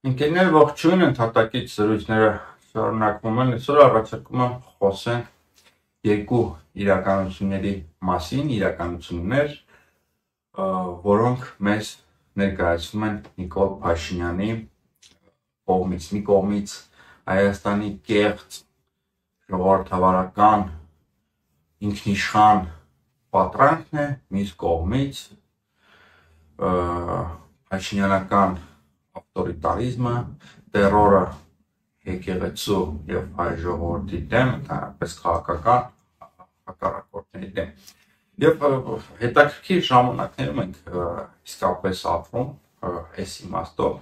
Ընկերներ ողջույն, ընդհատակից զրույցները շարունակվում են, այսօր առաջարկում եմ խոսենք երկու իրականությունների մասին, իրականություններ, որոնք մեզ ներկայացվում են Նիկոլ Փաշինյանի կողմից, մի կողմից Հայաստանի կեղծ ժողովրդավարական ինքնիշխան պատրանքն է, մյուս կողմից փաշինյանական ավտորիտարիզմը, տերորը եկեղեցու եւ հայ ժողովրդի դեմ, ընդհանրապես քաղաքական հակառակորդների դեմ։ Եվ հետաքրքիր ժամանակներում ենք իսկապես ապրում, այս իմաստով։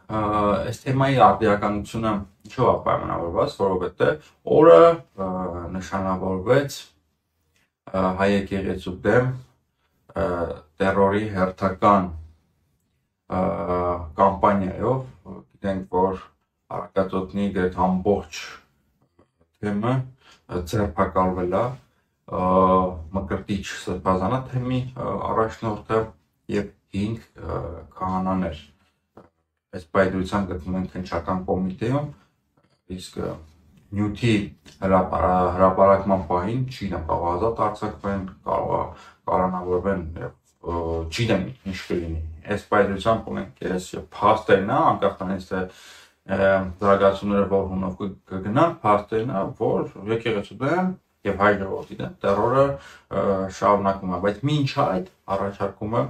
Այս թեմայի արդիականությունը ինչով է պայմանավորված, որովհետեւ օրը նշանավորվեց հայ եկեղեցու դեմ տերորի հերթական կամպանիայով, գիտենք, որ Արաքածոտնի գրեթե ամբողջ թեմը ձերբակալվել է, Մկրտիչ սրբազանաթեմի առաջնորդը եւ 5 քահանաներ այս պայծրության գտնվում են քննչական կոմիտեում, իսկ նյութի հրապարակման պահին չգիտեմ, կարող ազատ արձակվեն, կարող կառանավորվեն, չգիտեմ ինչ կլինի։ Այս պայծրությամբ ունենք այս փաստերն է, անկախ նրանից թե զարգացումները որ հունով կգնան, փաստերն է, որ եկեղեցու դեմ եւ հայ ժողովրդի դեմ տերորը շարունակվում է, բայց մինչ այդ առաջարկում եմ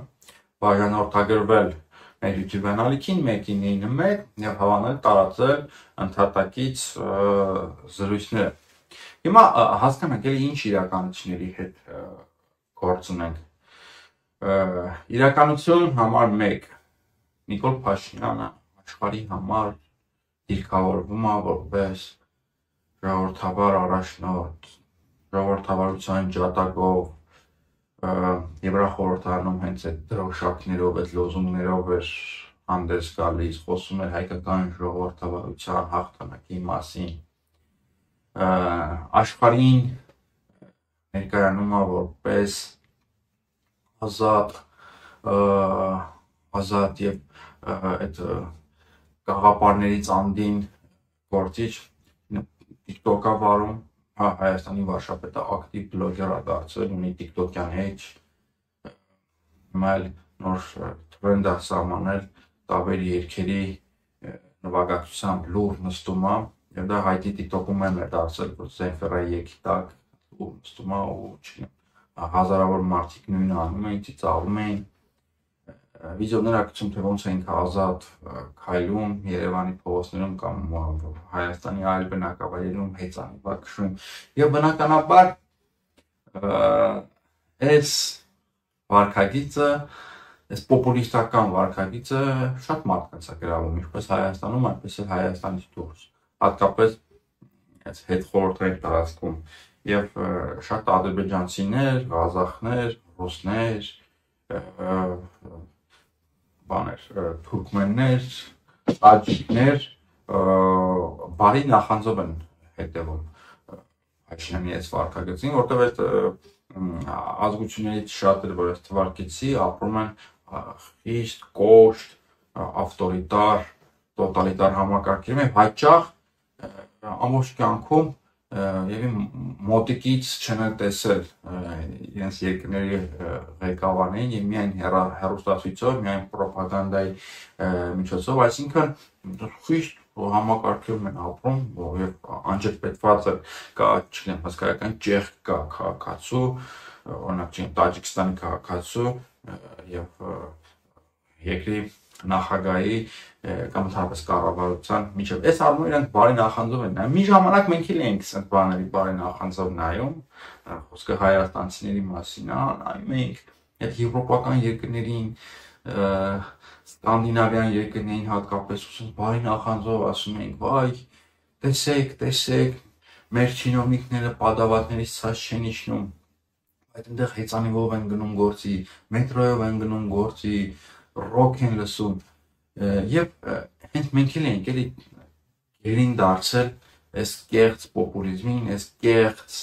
բաժանորդագրվել մեր YouTube անալիքին 1-9 եւ հավանել տարածել ընդհատակից զրույցները։ Հիմա հասկանանք էլի ինչ իրականությունների հետ գործ ունենք։ Իրականություն համար 1 Նիկոլ Փաշինյանը աշխարհի համար դիրքավորվում է որպես ժողովրդավար առաջնորդ, ժողովրդավարության ջատագով, Եվրախորհրդարանում հենց այդ դրոշակներով, այդ լոզունգներով էր հանդես գալիս, խոսում էր հայկական ժողովրդավարության հաղթանակի մասին, աշխարհին ներկայանում է որպես ազատ եւ այդ գաղափարներից անդին գործիչ TikTok-ը վարում, Հայաստանի վարշապետը ակտիվ բլոգեր է դարձել, ունի TikTok-յան էջ, հիմա էլ նոր թրենդ է սահմանել տարբեր երկերի նվագակցությամբ լուր նստում է, եւ դա հայտի TikTok-ում է դարձել, որ Զենֆերայի եկի տակ լուր նստում է ու չգիտեմ, հազարավոր մարդիկ նույնը անում էին, ծիծաղում էին, վիդեոներակցում թե ոնց ենք ազատ քայլում Երևանի փողոցներում կամ Հայաստանի այլ բնակավայրերում հեծանիվար քշում եւ բնականաբար այս վարքագիծը, այս պոպուլիստական վարքագիծը շատ մարդկանց է գրավում, ինչպես Հայաստանում, այնպես էլ Հայաստանից դուրս, հատկապես այս հետխորհրդային տարածքում եւ շատ ադրբեջանցիներ, ղազախներ, ռուսներ, թուրքմեններ, տաջիկներ բարի նախանձով են հետևում Փաշինյանի այս վարքագծին, որտեղ այդ ազգություններից շատերը, որ այս թվարկեցի, ապրում են խիստ կոշտ, ավտորիտար, տոտալիտար համակարգերում եւ հաճախ ամբողջ կյանքում եւ մոտիկից չեն տեսել իրենց երկրների ղեկավարներին եւ միայն հեռուստացույցով, միայն պրոպագանդայի միջոցով, այսինքն խիստ համակարգերում են ապրում եւ անջրպետված կա, չգիտեմ, հասկայական ճեղք կա քաղաքացու, օրինակ Տաջիկստանի քաղաքացու եւ երկրի նախագահի կամ ընդհանրապես կառավարության միջև։ Այս առումով իրենք բարի նախանձով են նայում։ Մի ժամանակ մենք էլ էինք այդ բաների բարի նախանձով նայում, խոսքը հայաստանցիների մասին է, նայում էինք այդ եվրոպական երկրներին, սկանդինավյան երկրներին հատկապես բարի նախանձով ասում էինք, վայ, տեսեք, մեր չինովնիկները պատավատներից ցած չեն իջնում, այդ այնտեղ հեծանիվով են գնում գործի, մետրոյով են գնում գործի, ռոք են լսում եւ հենց մենք էլ ենք էլի գերին դարձել այս կեղծ պոպուլիզմին, այս կեղծ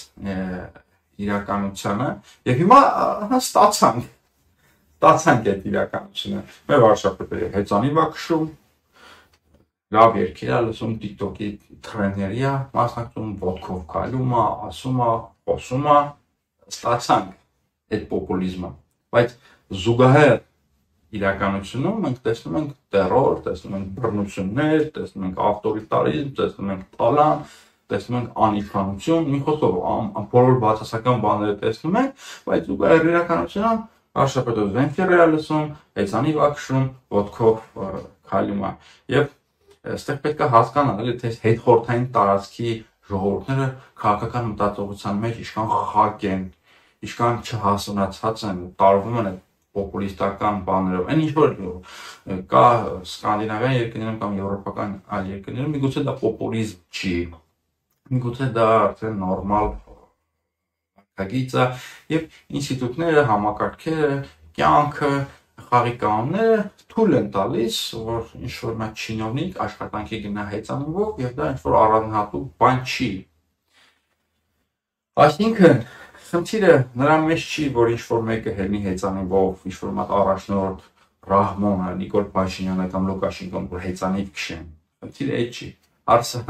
իրականությանը եւ հիմա ստացանք ստացանք այդ իրականությունը։ Մեր վարշապետը հեծանիվ է քշում, լավ երգեր է լսում, TikTok-ի թրենդերի է մասնակցում, ոտքով քայլում է, ասում է, խոսում է, ստացանք այդ պոպուլիզմը, բայց զուգահեռ իրականությունում մենք տեսնում ենք տերոր, տեսնում ենք բռնություններ, տեսնում ենք ավտորիտարիզմ, տեսնում ենք տալան, տեսնում ենք անիշխանություն, մի խոսքով բոլոր բացասական բաները տեսնում ենք, բայց զուգահեռ իրականությունում վարշապետը զենքեր է լսում, հեծանիվ է քշում, ոտքով քայլում է, եւ այստեղ պետք է հասկանալ, թե հետխորհրդային տարածքի ժողովուրդները քաղաքական մտածողության մեջ ինչքան խակ են, ինչքան չհասունացած են, տարվում են պոպուլիստական բաներով, այն ինչ որ կա սկանդինավյան երկրներում կամ եվրոպական այլ երկրներում, միգուցե դա պոպուլիզմ չի, միգուցե դա արդեն նորմալ հագից է, եւ ինստիտուտները, համակարգերը, կյանքը, խաղի կանոնները թույլ են տալիս, որ ինչ-որ մի չինովնիկ աշխատանքի գնա հեծանիվով եւ դա ինչ-որ առանձնահատուկ բան չի։ Այսինքն, խնդիրը նրա մեջ չի, որ ինչ-որ մեկը հելնի հեծանիվով, ինչ-որ մի առաջնորդ Ռահմոնը, Նիկոլ Փաշինյանը կամ Լուկաշենկոն որ հեծանիվ քշեն։ Խնդիրը այդ չի։ Հարցը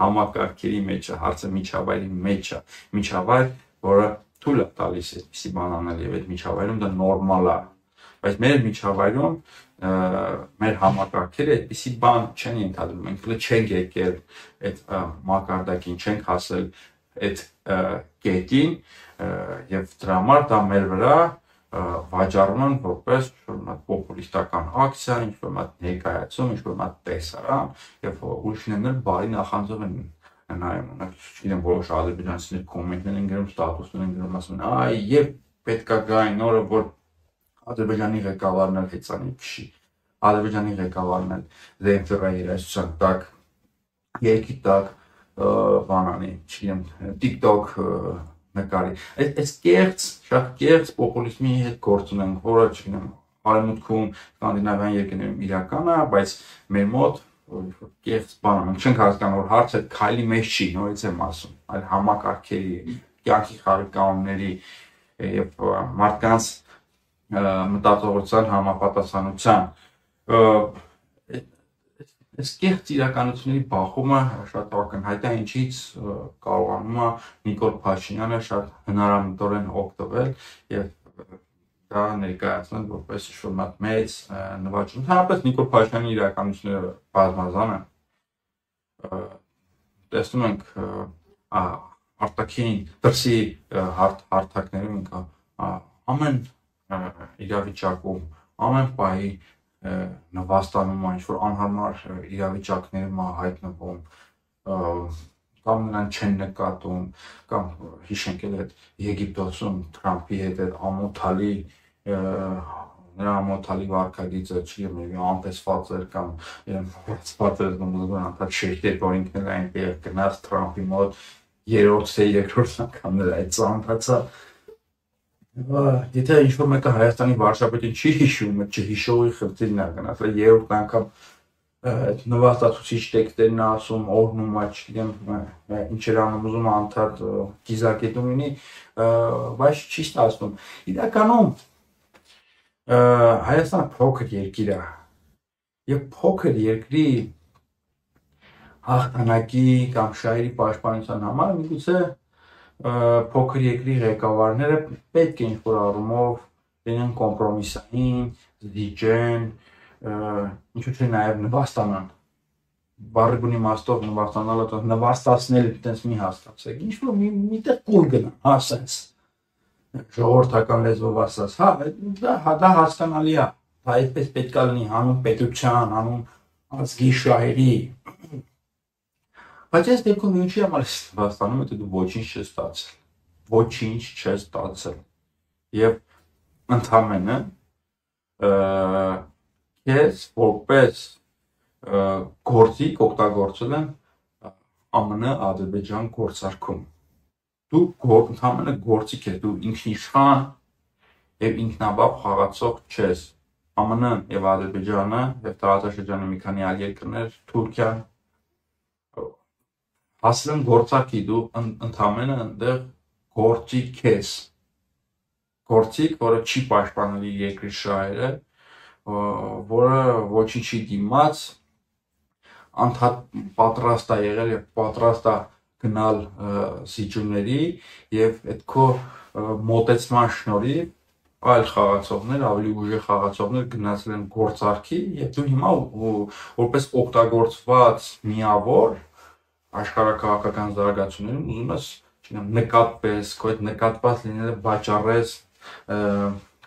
համակարգերի մեջ է, հարցը միջավայրի մեջ է, միջավայր, որը թույլ է տալիս այդպիսի բան անել եւ այդ միջավայրում դա նորմալ է։ Բայց մեր միջավայրում մեր համակարգերը այդպիսի բան չեն ենթադրում, մենք չենք եկել այդ մակարդակին, չենք հասել այդ կետին եւ դրա համար դա մեր վրա վաճառում են որպես պոպուլիստական ակցիա, ինչ-որ մի ներկայացում, ինչ-որ մի տեսարան եւ ուրիշներն բարի նախանձով են նայում, չգիտեմ, որոշ ադրբեջանցիներ կոմենտներ են գրում, ստատուսներ են գրում, ասում են, այ երբ պետք է գա այն օրը, որ Ադրբեջանի ղեկավարն էլ հեծանիվ քշի, Ադրբեջանի ղեկավարն էլ զենքերի երաժշտության տակ, երկի տակ բանանի, չգիտեմ, TikTok նկարի։ Այս կեղծ, շատ կեղծ պոպուլիզմի հետ գործ ունենք, որը, չգիտեմ, արևմուտքում, սկանդինավյան երկրներում իրական է, բայց մեր մոտ կեղծ բան է, մենք չենք հասկանում, որ հարցը քայլի մեջ չի, նորից եմ ասում, այլ համակարգերի, կյանքի խաղի կանոնների եւ մարդկանց մտածողության համապատասխանության այս կեղծ իրականությունների բախումը շատ ակնհայտ է, ինչից կարողանում է Նիկոլ Փաշինյանը շատ հնարամիտորեն օգտվել եւ դա ներկայացնել որպես ինչ-որ մեծ նվաճում։ Ընդհանրապես Նիկոլ Փաշինյանի իրականությունները բազմազան են։ Տեսնում ենք արտաքին դրսի հարթակներում ամեն իրավիճակում, ամեն պահի նվաստանում ինչ-որ անհարմար իրավիճակներում հայտնվում, կամ նրան չեն նկատում, կամ հիշենք էլ այդ Եգիպտոսում Թրամփի հետ այդ ամոթալի նրա ամոթալի վարքագիծը չի անտեսված էր կամ հացված էր անդադ շեշտեր, որ ինքն էլ այնտեղ գնաց Թրամփի մոտ երրորդ թե երկրորդ անգամ նրա այդ ծանոթացա։ Եթե ինչ-որ մեկը Հայաստանի վարչապետին չի հիշում, չհիշողի խնդիրն է գնաց, երրորդ անգամ նվաստացուցիչ տեքստերն է ասում, օրհնում է, չգիտեմ, ինչեր անում ուզում անդադ կիզակետում լինի, բայց չի ստացվում։ Իրականում Հայաստանը փոքր երկիր է, եւ փոքր երկրի հաղթանակի կամ շահերի պաշտպանության համար միգուցե փոքր երկրի ղեկավարները պետք է ինչ-որ առումով լինեն կոմպրոմիսային, զիջեն, ինչու՞ չէ նաև նվաստանան։ Բառի բուն իմաստով նվաստանալը նվաստացնել այդպես մի հասկացեք։ Ինչ-որ միտեղ կուլ գնան, հա, սենց ժողովրդական լեզվով ասած, դա հասկանալի է։ Դա այդպես պետք է լինի հանուն պետության, հանուն ազգի շահերի։ Բայց այս դեպքում ինչի համար ես նվաստանում, եթե դու ոչինչ չես ստացել, ոչինչ չես ստացել, եւ ընդհանրապես ես որպես գործիք օգտագործել եմ ԱՄՆ Ադրբեջան գործարքում։ Դու ընդհանրապես գործիք ես, դու ինքնիշխան եւ ինքնաբավ խաղացող չես։ ԱՄՆ-ն եւ Ադրբեջանը եւ տարածաշրջանի մի քանի այլ երկրներ, Թուրքիան հասել են գործարքի, դու ընդհանրապես այնտեղ գործիք ես։ գործիք, որը չի պաշտպանել իր երկրի շահերը, որը ոչինչի դիմաց անդադ պատրաստ է եղել եւ պատրաստ է գնալ սիջումների եւ այդ քո մոտեցման շնորհիվ այլ խաղացողներ, ավելի ուժեղ խաղացողներ գնացել են գործարքի եւ դու հիմա որպես օգտագործված միավոր աշխարհակաղակական զարգացումներում ուզում ես, չգիտեմ, նկատպես, քո այդ նկատված լինելը վաճառես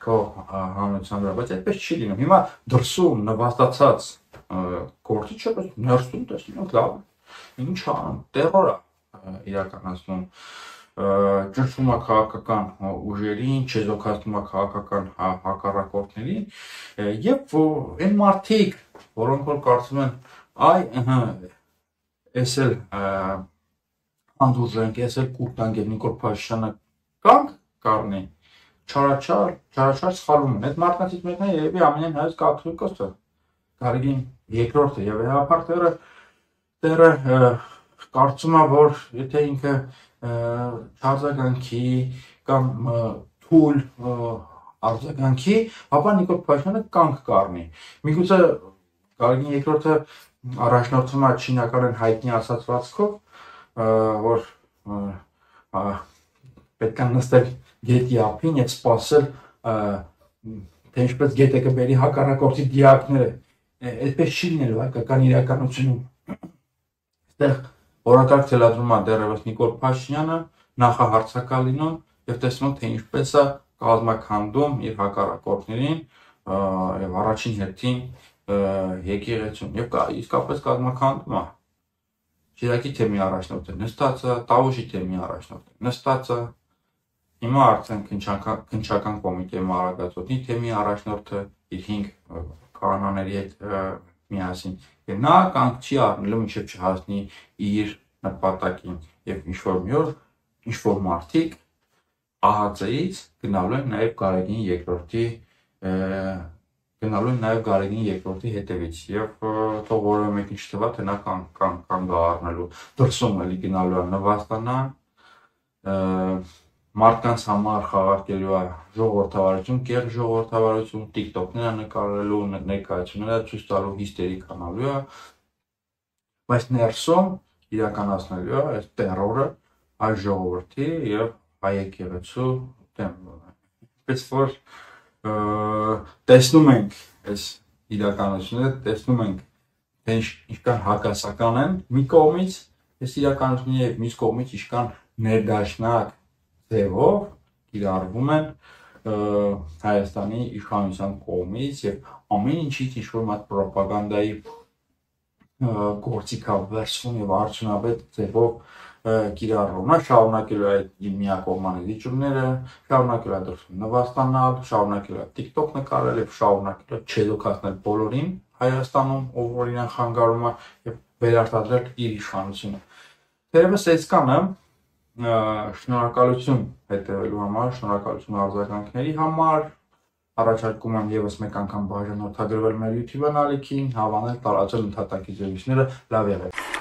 քո հանրության վրա, բայց այդպես չի լինում։ Հիմա դրսում նվաստացած գործիչը ներսում տեսնում լավ ինչ անում, տերոր է իրականացնում, ճնշում է քաղաքական ուժերին, չեզոքացնում է քաղաքական հակառակորդներին եւ այն մարդիկ, որոնք որ կարծում են, այ էս էլ անդուրժենք, էս էլ կուտանք եւ Նիկոլ Փաշինյանը կանք կառնի, չարաչար սխալվում են։ Այդ մարդկանցից մեկն է երևի ամենայն հայոց կաթողիկոսը, Գարեգին II-ը եւ հապար տերը կարծում է, որ եթե ինքը արձագանքի կամ թույլ արձագանքի, ապա Նիկոլ Փաշինյանը կանք կառնի։ Միգուցե Գարեգին II-ը առաջնորդվում է չինական հայտնի ասացվածքով, որ պետք է նստել գետի ափին եւ սպասել, թե ինչպես գետը կբերի հակառակորդի դիակները։ Այդպես չի լինելու հայկական իրականությունում։ Այդտեղ օրակարգ թելադրում է դեռևս Նիկոլ Փաշինյանը, նախահարձակա լինում եւ տեսնում թե ինչպես է կազմաքանդում իր հակառակորդներին եւ առաջին հերթին եկեղեցուն եւ իսկապես կազմաքանդում է։ Շիրակի թեմի առաջնորդը նստած է, Տավուշի թեմի առաջնորդը նստած է։ Հիմա արդեն քննչական կոմիտեի արագածոտնի թեմի առաջնորդը իր 5 կանոնների հետ միասին եւ նա կանք չի առնելու մինչեւ չհասնի իր նպատակին եւ ինչ-որ մի օր ինչ-որ մարդիկ ԱՀԾ-ից գնալու են նաեւ Գարեգին II-ի հետևից եւ թող որևէ մեկին չթվա թե նա կանգ առնելու դրսում էլի գնալու է նվաստանան մարդկանց համար խաղարկելու է ժողովրդավարություն, կեղծ ժողովրդավարություն, TikTok-ները նկարելու, ներկայացումները ցույց տալու, հիստերիկ անալու է, բայց ներսում իրականացնելու է այս տերորը այ ժողովրդի եւ հայ եկեղեցու դեմ։ Այսպես որ տեսնում ենք այս իրականությունը, տեսնում ենք թե ինչքան հակասական են մի կողմից այս իրականությունը եւ մյուս կողմից ինչքան ներդաշնակ ձևով կիրառվում են Հայաստանի իշխանության կողմից եւ ամեն ինչից ինչ-որ մատ պրոպագանդայի գործիքա վերցվում եւ արդյունավետ ձևով կիրառվում է, շարունակելու է այդ միակողմանի դիճումները, շարունակելու է դրսում նվաստանալ, շարունակելու է TikTok նկարել եւ շարունակելու է չեզոքացնել բոլորին Հայաստանում, ով որ իրեն խանգարում է եւ վերարտադրել իր իշխանությունը։ Թերևս այսքանը շնորհակալություն հետևելու համար, շնորհակալություն արձագանքների համար, առաջարկում եմ եւս մեկ անգամ բաժանորդագրվել մեր YouTube ալիքին, հավանել, տարածել ընդհատակի զրույցները, լավ եղեք։